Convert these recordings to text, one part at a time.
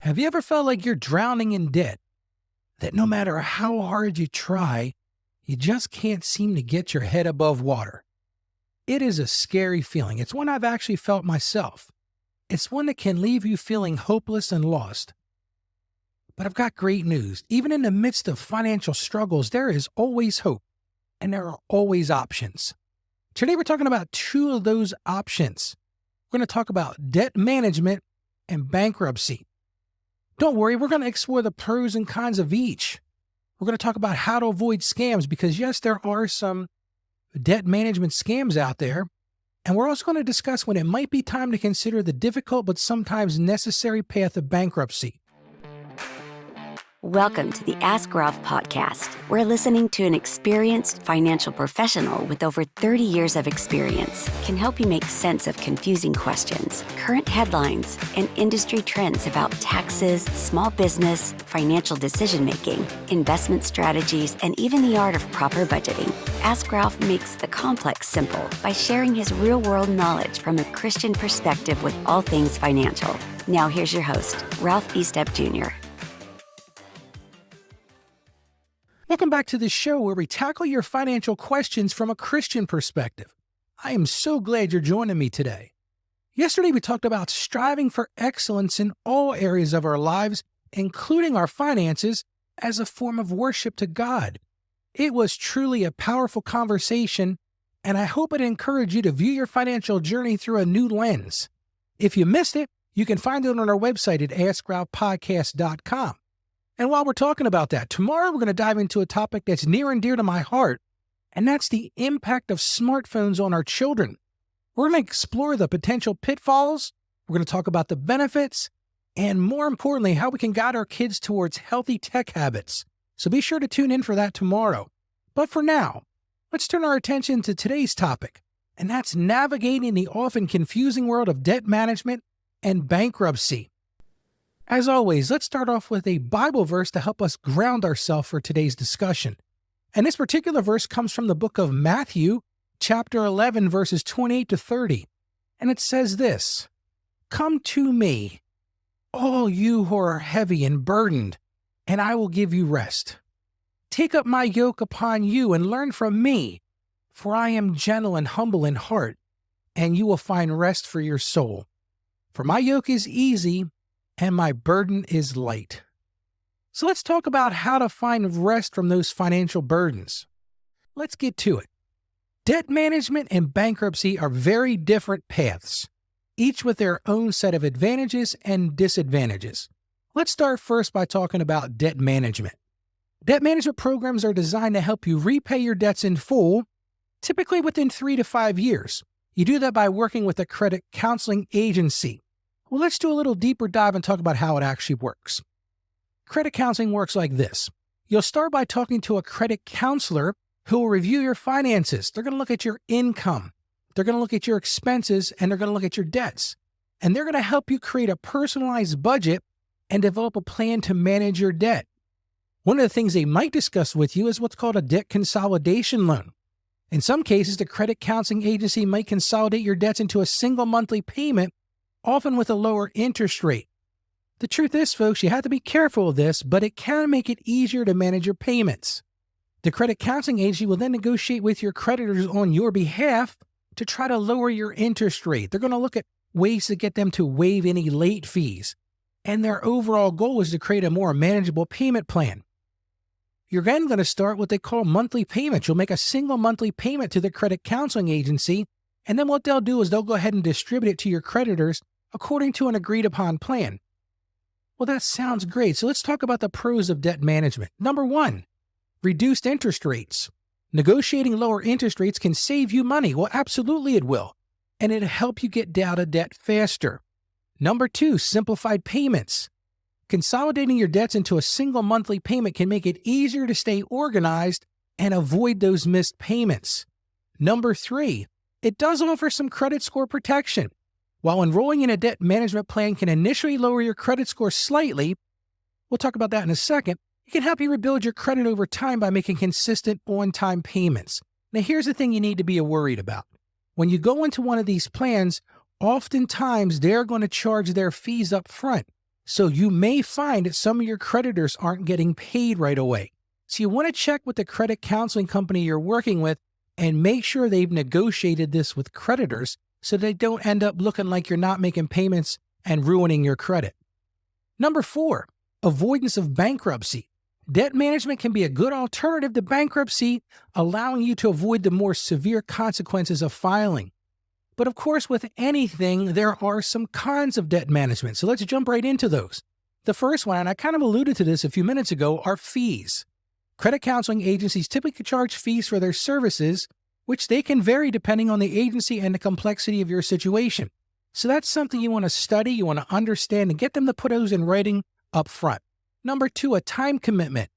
Have you ever felt like you're drowning in debt? That no matter how hard you try, you just can't seem to get your head above water? It is a scary feeling. It's one I've actually felt myself. It's one that can leave you feeling hopeless and lost. But I've got great news. Even in the midst of financial struggles, there is always hope, and there are always options. Today we're talking about two of those options. We're going to talk about debt management and bankruptcy. Don't worry, we're going to explore the pros and cons of each. We're going to talk about how to avoid scams because, yes, there are some debt management scams out there. And we're also going to discuss when it might be time to consider the difficult but sometimes necessary path of bankruptcy. Welcome to the Ask Ralph podcast, where listening to an experienced financial professional with over 30 years of experience can help you make sense of confusing questions, current headlines, and industry trends about taxes, small business, financial decision-making, investment strategies, and even the art of proper budgeting. Ask Ralph makes the complex simple by sharing his real-world knowledge from a Christian perspective with all things financial. Now here's your host, Ralph Estep Jr. Welcome back to the show where we tackle your financial questions from a Christian perspective. I am so glad you're joining me today. Yesterday we talked about striving for excellence in all areas of our lives, including our finances, as a form of worship to God. It was truly a powerful conversation, and I hope it encouraged you to view your financial journey through a new lens. If you missed it, you can find it on our website at AskRalphPodcast.com. And while we're talking about that, tomorrow we're going to dive into a topic that's near and dear to my heart, and that's the impact of smartphones on our children. We're going to explore the potential pitfalls, we're going to talk about the benefits, and more importantly, how we can guide our kids towards healthy tech habits. So be sure to tune in for that tomorrow. But for now, let's turn our attention to today's topic, and that's navigating the often confusing world of debt management and bankruptcy. As always, let's start off with a Bible verse to help us ground ourselves for today's discussion. And this particular verse comes from the book of Matthew, chapter 11, verses 28 to 30. And it says this, "Come to me, all you who are heavy and burdened, and I will give you rest. Take up my yoke upon you and learn from me, for I am gentle and humble in heart, and you will find rest for your soul. For my yoke is easy, and my burden is light." So let's talk about how to find rest from those financial burdens. Let's get to it. Debt management and bankruptcy are very different paths, each with their own set of advantages and disadvantages. Let's start first by talking about debt management. Debt management programs are designed to help you repay your debts in full, typically within 3 to 5 years. You do that by working with a credit counseling agency. Well, let's do a little deeper dive and talk about how it actually works. Credit counseling works like this. You'll start by talking to a credit counselor who will review your finances. They're going to look at your income. They're going to look at your expenses, and they're going to look at your debts. And they're going to help you create a personalized budget and develop a plan to manage your debt. One of the things they might discuss with you is what's called a debt consolidation loan. In some cases, the credit counseling agency might consolidate your debts into a single monthly payment, often with a lower interest rate. The truth is, folks, you have to be careful of this, but it can make it easier to manage your payments. The credit counseling agency will then negotiate with your creditors on your behalf to try to lower your interest rate. They're going to look at ways to get them to waive any late fees. And their overall goal is to create a more manageable payment plan. You're then going to start what they call monthly payments. You'll make a single monthly payment to the credit counseling agency, and then what they'll do is they'll go ahead and distribute it to your creditors according to an agreed-upon plan. Well, that sounds great. So let's talk about the pros of debt management. Number 1, reduced interest rates. Negotiating lower interest rates can save you money. Well, absolutely it will. And it'll help you get out of debt faster. Number 2, simplified payments. Consolidating your debts into a single monthly payment can make it easier to stay organized and avoid those missed payments. Number 3, it does offer some credit score protection. While enrolling in a debt management plan can initially lower your credit score slightly, we'll talk about that in a second, it can help you rebuild your credit over time by making consistent on-time payments. Now, here's the thing you need to be worried about. When you go into one of these plans, oftentimes they're going to charge their fees up front. So you may find that some of your creditors aren't getting paid right away. So you want to check with the credit counseling company you're working with and make sure they've negotiated this with creditors so they don't end up looking like you're not making payments and ruining your credit. Number 4, avoidance of bankruptcy. Debt management can be a good alternative to bankruptcy, allowing you to avoid the more severe consequences of filing. But of course, with anything, there are some cons of debt management. So let's jump right into those. The first one, and I kind of alluded to this a few minutes ago, are fees. Credit counseling agencies typically charge fees for their services, which they can vary depending on the agency and the complexity of your situation. So that's something you want to study, you want to understand, and get them to put those in writing up front. Number 2, a time commitment.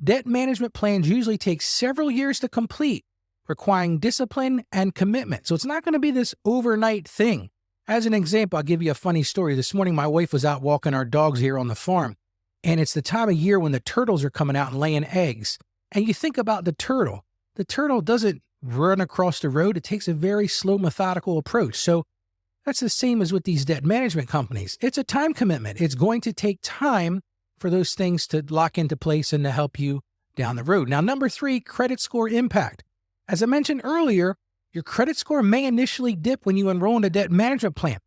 Debt management plans usually take several years to complete, requiring discipline and commitment. So it's not going to be this overnight thing. As an example, I'll give you a funny story. This morning, my wife was out walking our dogs here on the farm, and it's the time of year when the turtles are coming out and laying eggs. And you think about the turtle. The turtle doesn't run across the road. It takes a very slow, methodical approach. So that's the same as with these debt management companies. It's a time commitment. It's going to take time for those things to lock into place and to help you down the road. Now, number 3, credit score impact. As I mentioned earlier, your credit score may initially dip when you enroll in a debt management plan,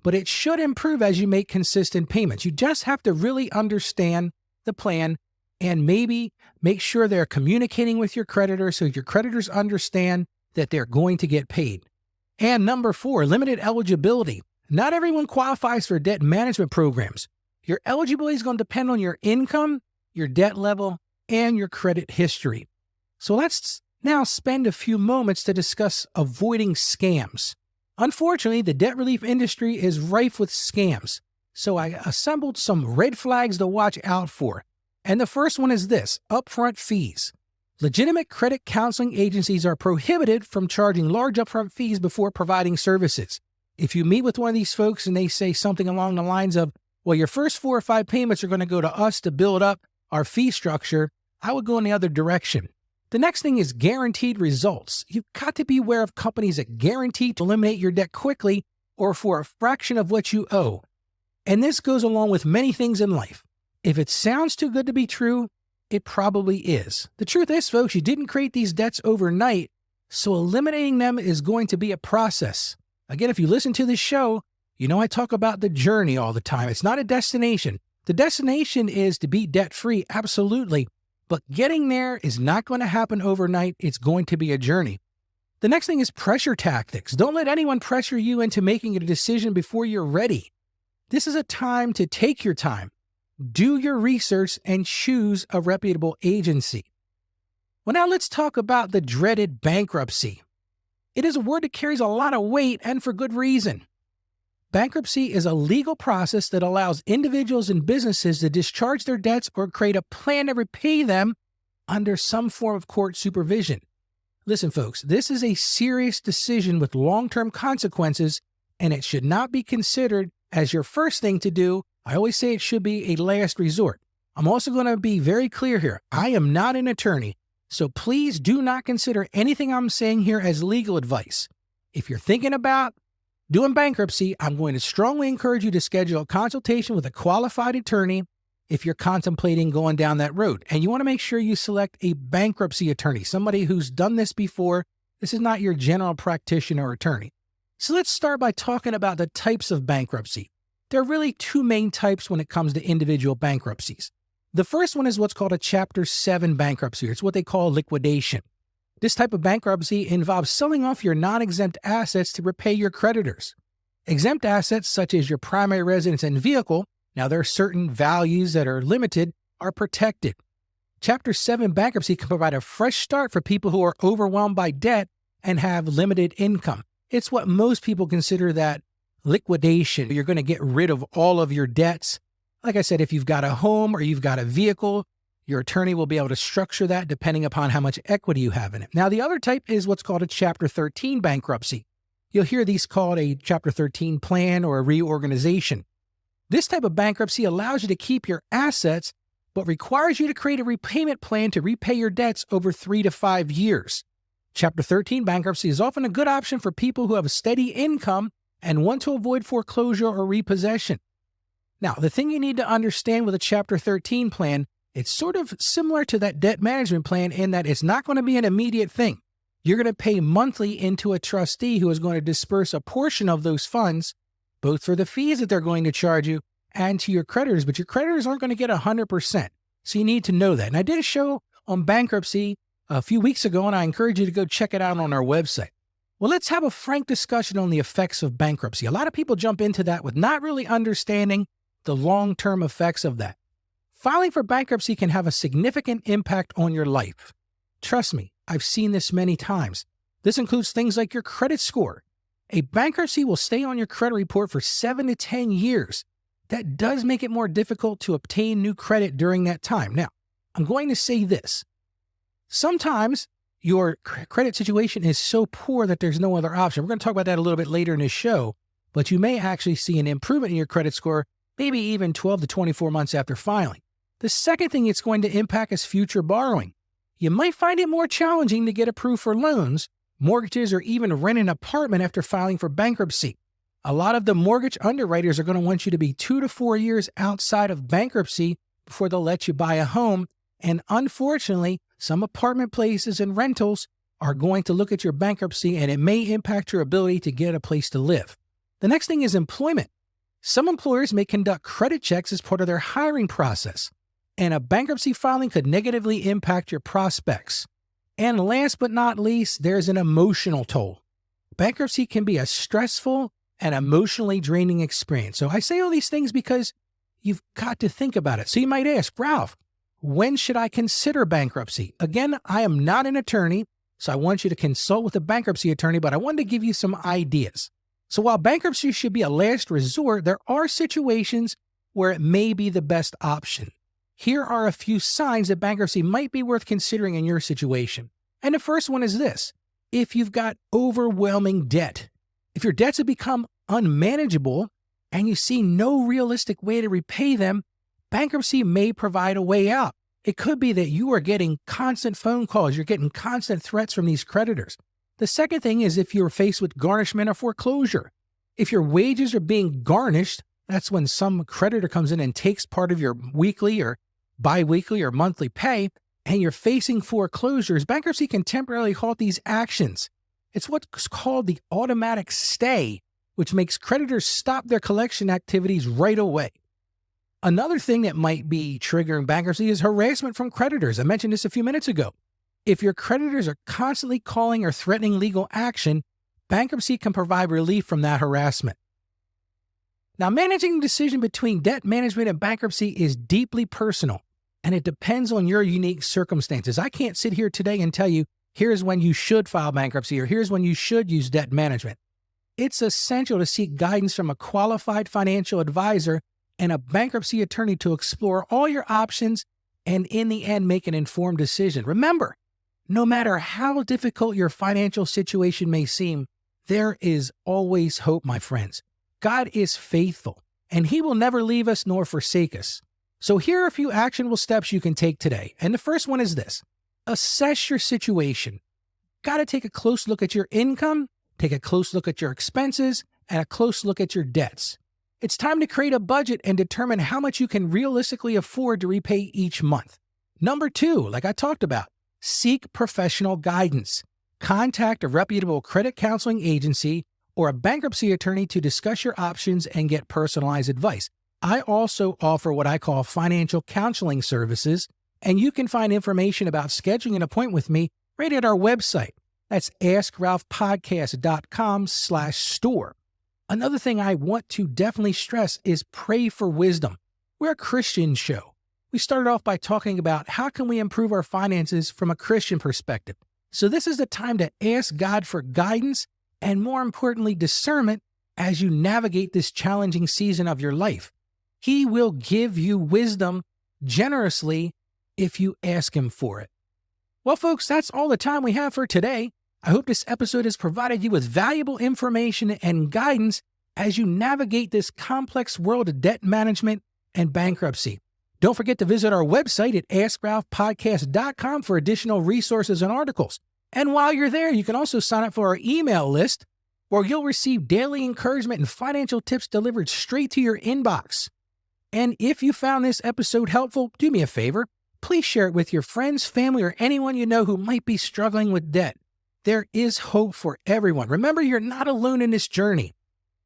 but it should improve as you make consistent payments. You just have to really understand the plan and maybe make sure they're communicating with your creditors so your creditors understand that they're going to get paid. And number 4, limited eligibility. Not everyone qualifies for debt management programs. Your eligibility is going to depend on your income, your debt level, and your credit history. So let's now spend a few moments to discuss avoiding scams. Unfortunately, the debt relief industry is rife with scams. So I assembled some red flags to watch out for. And the first one is this: upfront fees. Legitimate credit counseling agencies are prohibited from charging large upfront fees before providing services. If you meet with one of these folks and they say something along the lines of, well, your first 4 or 5 payments are going to go to us to build up our fee structure, I would go in the other direction. The next thing is guaranteed results. You've got to be aware of companies that guarantee to eliminate your debt quickly or for a fraction of what you owe. And this goes along with many things in life. If it sounds too good to be true, it probably is. The truth is, folks, you didn't create these debts overnight, so eliminating them is going to be a process. Again, if you listen to this show, you know I talk about the journey all the time. It's not a destination. The destination is to be debt-free, absolutely. But getting there is not going to happen overnight. It's going to be a journey. The next thing is pressure tactics. Don't let anyone pressure you into making a decision before you're ready. This is a time to take your time. Do your research and choose a reputable agency. Well, now let's talk about the dreaded bankruptcy. It is a word that carries a lot of weight, and for good reason. Bankruptcy is a legal process that allows individuals and businesses to discharge their debts or create a plan to repay them under some form of court supervision. Listen, folks, this is a serious decision with long-term consequences, and it should not be considered as your first thing to do. I always say it should be a last resort. I'm also going to be very clear here. I am not an attorney, so please do not consider anything I'm saying here as legal advice. If you're thinking about doing bankruptcy, I'm going to strongly encourage you to schedule a consultation with a qualified attorney if you're contemplating going down that road. And you want to make sure you select a bankruptcy attorney, somebody who's done this before. This is not your general practitioner or attorney. So let's start by talking about the types of bankruptcy. There are really 2 main types when it comes to individual bankruptcies. The first one is what's called a Chapter 7 bankruptcy. It's what they call liquidation. This type of bankruptcy involves selling off your non-exempt assets to repay your creditors. Exempt assets, such as your primary residence and vehicle, now there are certain values that are limited, are protected. Chapter 7 bankruptcy can provide a fresh start for people who are overwhelmed by debt and have limited income. It's what most people consider that liquidation. You're going to get rid of all of your debts. Like I said, if you've got a home or you've got a vehicle, your attorney will be able to structure that depending upon how much equity you have in it. Now, the other type is what's called a Chapter 13 bankruptcy. You'll hear these called a Chapter 13 plan or a reorganization. This type of bankruptcy allows you to keep your assets, but requires you to create a repayment plan to repay your debts over 3 to 5 years. Chapter 13 bankruptcy is often a good option for people who have a steady income and want to avoid foreclosure or repossession. Now, the thing you need to understand with a Chapter 13 plan, it's sort of similar to that debt management plan in that it's not going to be an immediate thing. You're going to pay monthly into a trustee who is going to disperse a portion of those funds, both for the fees that they're going to charge you and to your creditors, but your creditors aren't going to get 100%. So you need to know that. And I did a show on bankruptcy a few weeks ago, and I encourage you to go check it out on our website. Well, let's have a frank discussion on the effects of bankruptcy. A lot of people jump into that with not really understanding the long-term effects of that. Filing for bankruptcy can have a significant impact on your life. Trust me, I've seen this many times. This includes things like your credit score. A bankruptcy will stay on your credit report for 7 to 10 years. That does make it more difficult to obtain new credit during that time. Now, I'm going to say this. Sometimes your credit situation is so poor that there's no other option. We're going to talk about that a little bit later in this show, but you may actually see an improvement in your credit score, maybe even 12 to 24 months after filing. The second thing it's going to impact is future borrowing. You might find it more challenging to get approved for loans, mortgages, or even rent an apartment after filing for bankruptcy. A lot of the mortgage underwriters are going to want you to be 2 to 4 years outside of bankruptcy before they'll let you buy a home. And unfortunately, some apartment places and rentals are going to look at your bankruptcy, and it may impact your ability to get a place to live. The next thing is employment. Some employers may conduct credit checks as part of their hiring process, and a bankruptcy filing could negatively impact your prospects. And last but not least, there's an emotional toll. Bankruptcy can be a stressful and emotionally draining experience. So I say all these things because you've got to think about it. So you might ask, Ralph, when should I consider bankruptcy? Again, I am not an attorney, so I want you to consult with a bankruptcy attorney, but I wanted to give you some ideas. So while bankruptcy should be a last resort, there are situations where it may be the best option. Here are a few signs that bankruptcy might be worth considering in your situation. And the first one is this. If you've got overwhelming debt, if your debts have become unmanageable and you see no realistic way to repay them, bankruptcy may provide a way out. It could be that you are getting constant phone calls, you're getting constant threats from these creditors. The second thing is if you're faced with garnishment or foreclosure. If your wages are being garnished, that's when some creditor comes in and takes part of your weekly or biweekly or monthly pay, and you're facing foreclosures. Bankruptcy can temporarily halt these actions. It's what's called the automatic stay, which makes creditors stop their collection activities right away. Another thing that might be triggering bankruptcy is harassment from creditors. I mentioned this a few minutes ago. If your creditors are constantly calling or threatening legal action, bankruptcy can provide relief from that harassment. Now, managing the decision between debt management and bankruptcy is deeply personal, and it depends on your unique circumstances. I can't sit here today and tell you, here's when you should file bankruptcy or here's when you should use debt management. It's essential to seek guidance from a qualified financial advisor and a bankruptcy attorney to explore all your options and in the end make an informed decision. Remember, no matter how difficult your financial situation may seem, there is always hope, my friends. God is faithful, and He will never leave us nor forsake us. So here are a few actionable steps you can take today. And the first one is this. Assess your situation. Got to take a close look at your income, take a close look at your expenses, and a close look at your debts. It's time to create a budget and determine how much you can realistically afford to repay each month. Number 2, like I talked about, seek professional guidance. Contact a reputable credit counseling agency or a bankruptcy attorney to discuss your options and get personalized advice. I also offer what I call financial counseling services, and you can find information about scheduling an appointment with me right at our website. That's askralphpodcast.com/store. Another thing I want to definitely stress is pray for wisdom. We're a Christian show. We started off by talking about how can we improve our finances from a Christian perspective. So this is the time to ask God for guidance and, more importantly, discernment as you navigate this challenging season of your life. He will give you wisdom generously if you ask Him for it. Well, folks, that's all the time we have for today. I hope this episode has provided you with valuable information and guidance as you navigate this complex world of debt management and bankruptcy. Don't forget to visit our website at askralphpodcast.com for additional resources and articles. And while you're there, you can also sign up for our email list where you'll receive daily encouragement and financial tips delivered straight to your inbox. And if you found this episode helpful, do me a favor. Please share it with your friends, family, or anyone you know who might be struggling with debt. There is hope for everyone. Remember, you're not alone in this journey.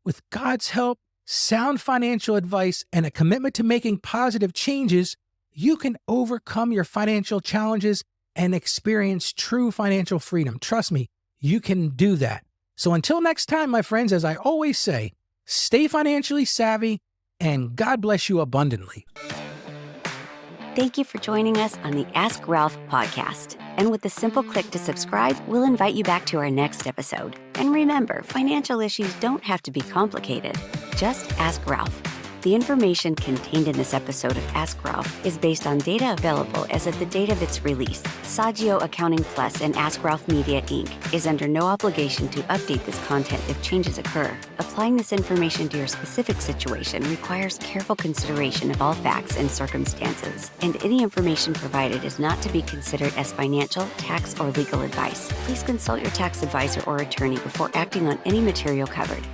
With God's help, sound financial advice, and a commitment to making positive changes, you can overcome your financial challenges and experience true financial freedom. Trust me, you can do that. So until next time, my friends, as I always say, stay financially savvy and God bless you abundantly. Thank you for joining us on the Ask Ralph podcast. And with a simple click to subscribe, we'll invite you back to our next episode. And remember, financial issues don't have to be complicated. Just ask Ralph. The information contained in this episode of Ask Ralph is based on data available as of the date of its release. Saggio Accounting Plus and Ask Ralph Media, Inc. is under no obligation to update this content if changes occur. Applying this information to your specific situation requires careful consideration of all facts and circumstances, and any information provided is not to be considered as financial, tax, or legal advice. Please consult your tax advisor or attorney before acting on any material covered.